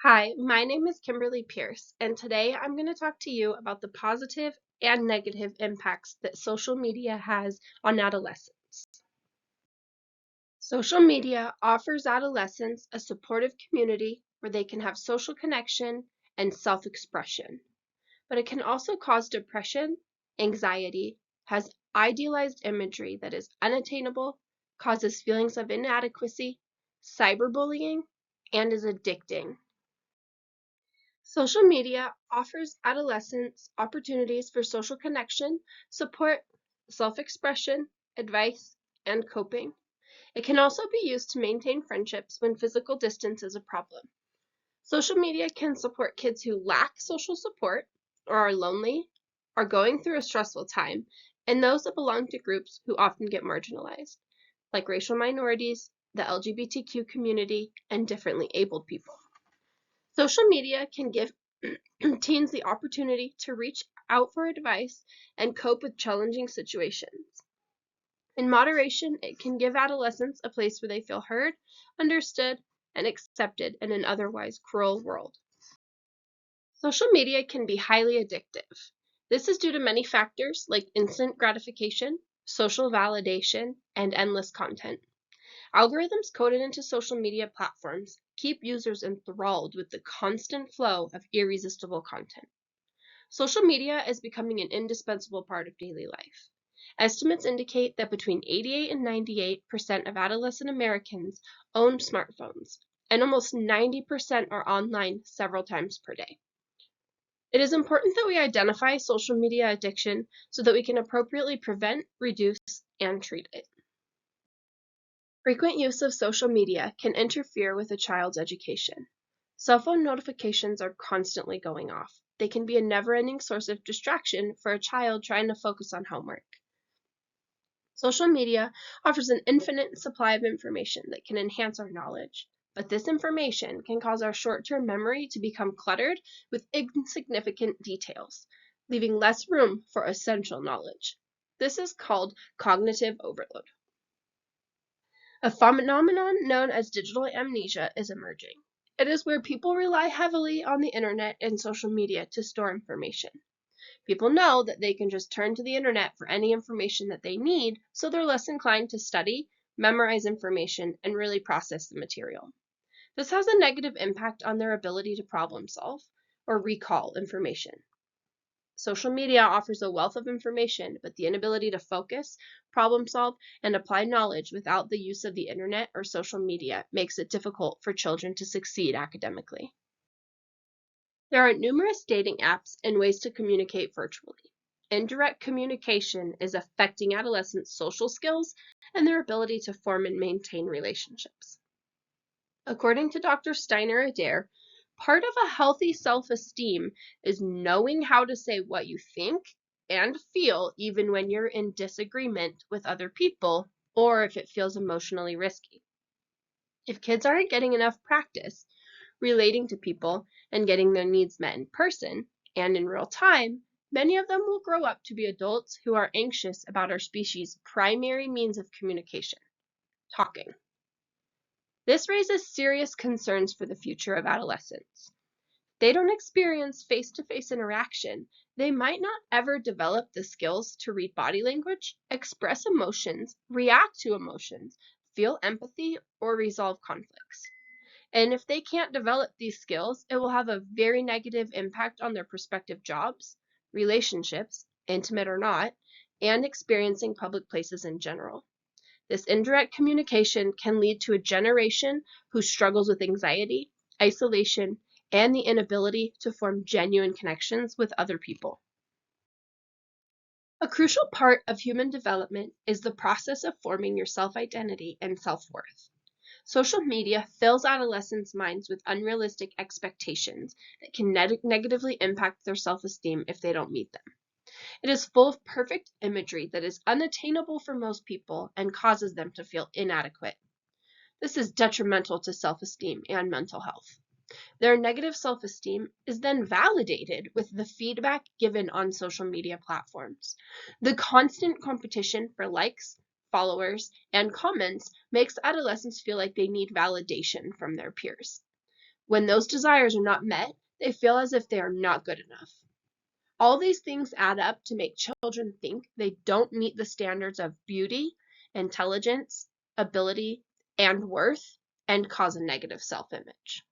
Hi, my name is Kimberly Pierce, and today I'm going to talk to you about the positive and negative impacts that social media has on adolescents. Social media offers adolescents a supportive community where they can have social connection and self-expression, but it can also cause depression, anxiety, has idealized imagery that is unattainable, causes feelings of inadequacy, cyberbullying, and is addicting. Social media offers adolescents opportunities for social connection, support, self-expression, advice, and coping. It can also be used to maintain friendships when physical distance is a problem. Social media can support kids who lack social support or are lonely, are going through a stressful time, and those that belong to groups who often get marginalized, like racial minorities, the LGBTQ community, and differently abled people. Social media can give teens the opportunity to reach out for advice and cope with challenging situations. In moderation, it can give adolescents a place where they feel heard, understood, and accepted in an otherwise cruel world. Social media can be highly addictive. This is due to many factors like instant gratification, social validation, and endless content. Algorithms coded into social media platforms keep users enthralled with the constant flow of irresistible content. Social media is becoming an indispensable part of daily life. Estimates indicate that between 88 and 98% of adolescent Americans own smartphones, and almost 90% are online several times per day. It is important that we identify social media addiction so that we can appropriately prevent, reduce, and treat it. Frequent use of social media can interfere with a child's education. Cell phone notifications are constantly going off. They can be a never-ending source of distraction for a child trying to focus on homework. Social media offers an infinite supply of information that can enhance our knowledge, but this information can cause our short-term memory to become cluttered with insignificant details, leaving less room for essential knowledge. This is called cognitive overload. A phenomenon known as digital amnesia is emerging. It is where people rely heavily on the internet and social media to store information. People know that they can just turn to the internet for any information that they need, so they're less inclined to study, memorize information, and really process the material. This has a negative impact on their ability to problem solve or recall information. Social media offers a wealth of information, but the inability to focus, problem solve, and apply knowledge without the use of the internet or social media makes it difficult for children to succeed academically. There are numerous dating apps and ways to communicate virtually. Indirect communication is affecting adolescents' social skills and their ability to form and maintain relationships. According to Dr. Steiner Adair, part of a healthy self-esteem is knowing how to say what you think and feel even when you're in disagreement with other people or if it feels emotionally risky. If kids aren't getting enough practice relating to people and getting their needs met in person and in real time, many of them will grow up to be adults who are anxious about our species' primary means of communication, talking. This raises serious concerns for the future of adolescents. If they don't experience face-to-face interaction, they might not ever develop the skills to read body language, express emotions, react to emotions, feel empathy, or resolve conflicts. And if they can't develop these skills, it will have a very negative impact on their prospective jobs, relationships, intimate or not, and experiencing public places in general. This indirect communication can lead to a generation who struggles with anxiety, isolation, and the inability to form genuine connections with other people. A crucial part of human development is the process of forming your self-identity and self-worth. Social media fills adolescents' minds with unrealistic expectations that can negatively impact their self-esteem if they don't meet them. It is full of perfect imagery that is unattainable for most people and causes them to feel inadequate. This is detrimental to self-esteem and mental health. Their negative self-esteem is then validated with the feedback given on social media platforms. The constant competition for likes, followers, and comments makes adolescents feel like they need validation from their peers. When those desires are not met, they feel as if they are not good enough. All these things add up to make children think they don't meet the standards of beauty, intelligence, ability, and worth, and cause a negative self-image.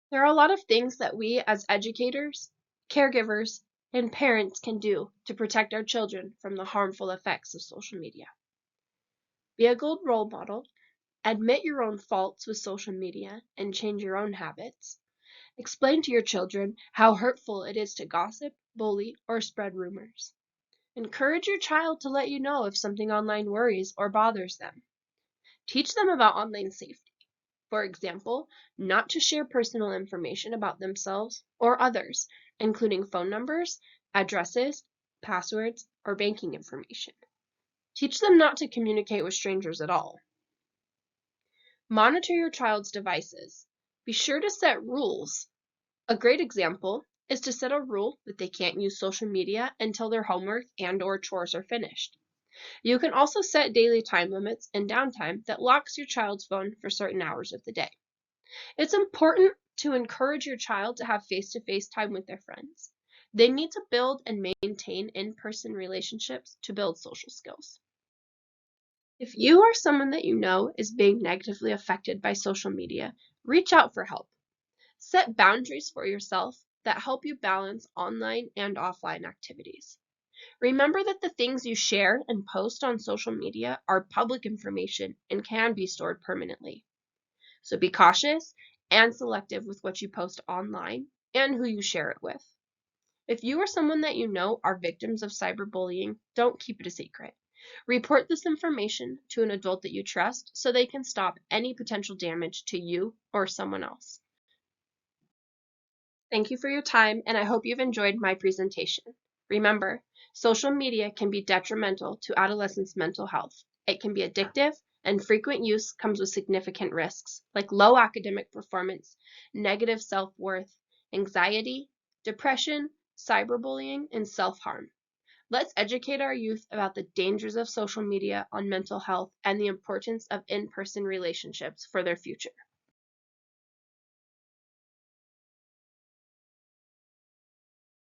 There are a lot of things that we as educators, caregivers, and parents can do to protect our children from the harmful effects of social media. Be a good role model, admit your own faults with social media, and change your own habits. Explain to your children how hurtful it is to gossip, bully, or spread rumors. Encourage your child to let you know if something online worries or bothers them. Teach them about online safety. For example, not to share personal information about themselves or others, including phone numbers, addresses, passwords, or banking information. Teach them not to communicate with strangers at all. Monitor your child's devices. Be sure to set rules. A great example is to set a rule that they can't use social media until their homework and/or chores are finished. You can also set daily time limits and downtime that locks your child's phone for certain hours of the day. It's important to encourage your child to have face-to-face time with their friends. They need to build and maintain in-person relationships to build social skills. If you or someone that you know is being negatively affected by social media, reach out for help. Set boundaries for yourself that help you balance online and offline activities. Remember that the things you share and post on social media are public information and can be stored permanently. So be cautious and selective with what you post online and who you share it with. If you or someone that you know are victims of cyberbullying, don't keep it a secret. Report this information to an adult that you trust so they can stop any potential damage to you or someone else. Thank you for your time, and I hope you've enjoyed my presentation. Remember, social media can be detrimental to adolescents' mental health. It can be addictive, and frequent use comes with significant risks, like low academic performance, negative self-worth, anxiety, depression, cyberbullying, and self-harm. Let's educate our youth about the dangers of social media on mental health and the importance of in-person relationships for their future.